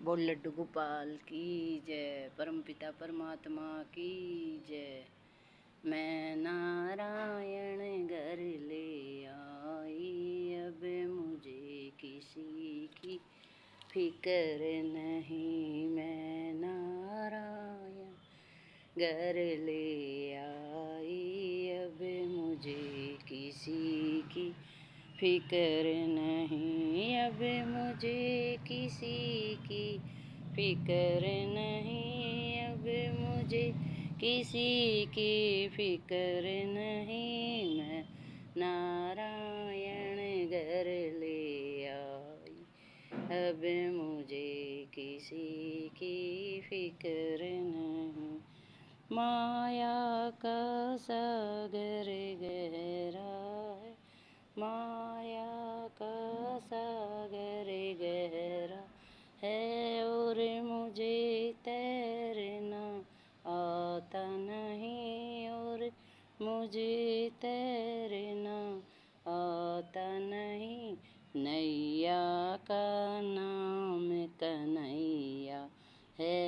बोल लड्डू गोपाल की जय, परमपिता परमात्मा की जय। मैं नारायण घर ले आई, अब मुझे किसी की फिक्र नहीं। मैं नारायण घर ले आई, अब मुझे किसी की फिक्र नहीं। अब मुझे किसी की फिक्र नहीं। अब मुझे किसी की फिक्र नहीं। मैं नारायण घर ले आई, अब मुझे किसी की फिक्र नहीं। माया का सागर गहरा है, माया का सागर गहरा है, और मुझे तैरना आता नहीं। और मुझे तैरना आता नहीं। नैया का नाम कन्हैया है,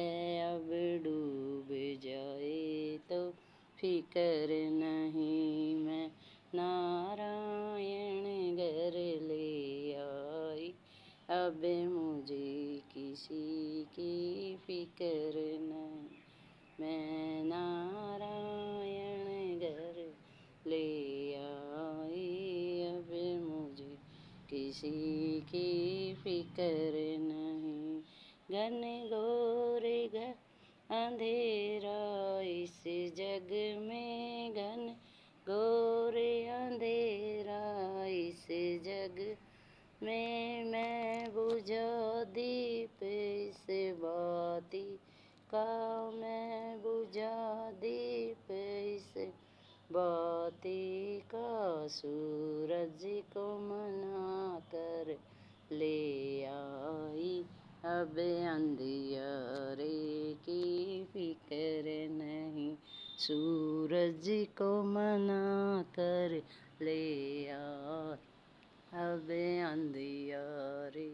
अब डूब जाए तो फिक्र नहीं। मैं नारायण घर ले आई, अब मुझे किसी की फिक्र नहीं। मैं नारायण घर ले आई, अब मुझे किसी की फिक्र नहीं। घन घोर अंधेरा इस जग में, घन घोर अंधेरा इस जग में, मैं बुझा दीप इस बाती का। मैं बुझा दीप इस बाती का, सूरज को मना कर ले आई, अब अंधियारे की फिक्र नहीं। सूरज को मना कर ले आई, अब अंधियारे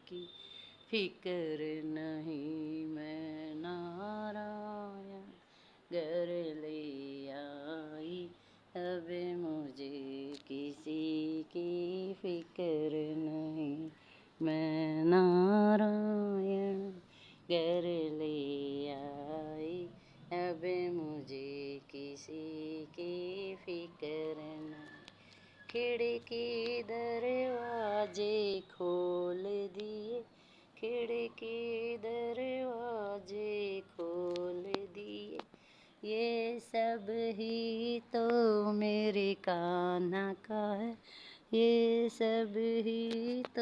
की फिक्र नहीं। मैं नारायण घर ले आई, अब मुझे किसी की फिक्र नहीं। मैं नारायण घर ले आई, अब मुझे किसी की फिक्र नहीं। खिड़की दरवाजे खोल दिए, खिड़की दरवाजे खोल दिए, ये सब ही तो मेरे कान्हा का है। ये सब ही तो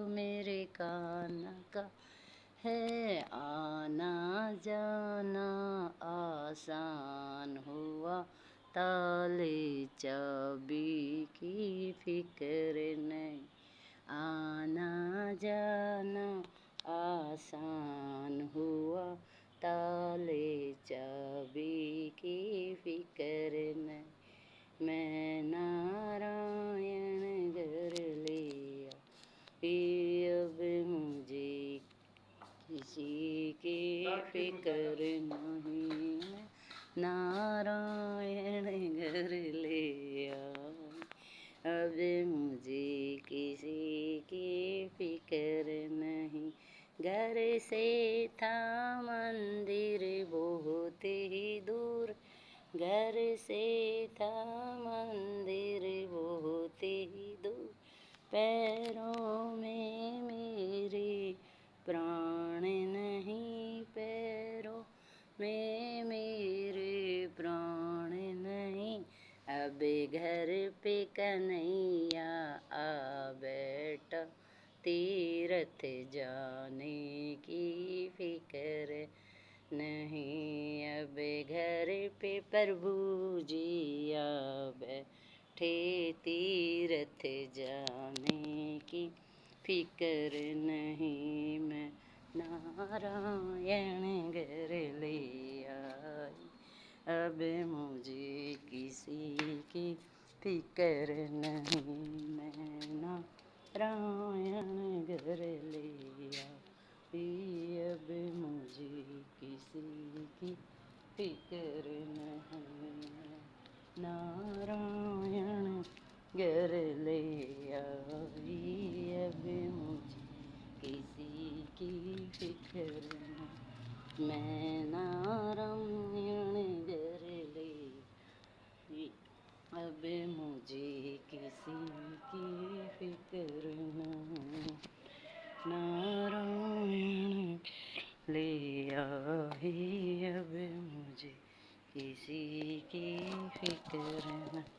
मेरे कान्हा का है। आना जाना आसान हुआ, ताले चाबी की फिक्र नहीं। आना जाना आसान हुआ, ताले चाबी की फिक्र नहीं। मैं नारायण घर ले आई, अब मुझे किसी की फिक्र नहीं। मैं नारायण घर ले आई, अब मुझे किसी की फिक्र नहीं। घर से था मंदिर बहुत ही दूर, घर से था मंदिर बहुत ही दूर, पैरों में मेरे प्राण नहीं। पैरों में मेरे प्राण नहीं। अब घर पे कन्हैया आ बैठा, तीरथ जाने की फिक्र नहीं। अब घर पे प्रभु जी आ बैठे, तीरथ जाने की फिक्र नहीं। मैं नारायण घर ले आई, अब मुझे किसी की फिक्र नहीं। मैं नारायण घर ले आई, अब मुझे किसी की फिक्र नहीं। नारायण घर ले आई, अब मुझे किसी की फिक्र नहीं। मैं नारायण घर ले आई, अब मुझे किसी की फिक्र नहीं। नारायण ले आई, अब मुझे किसी की फिक्र नहीं।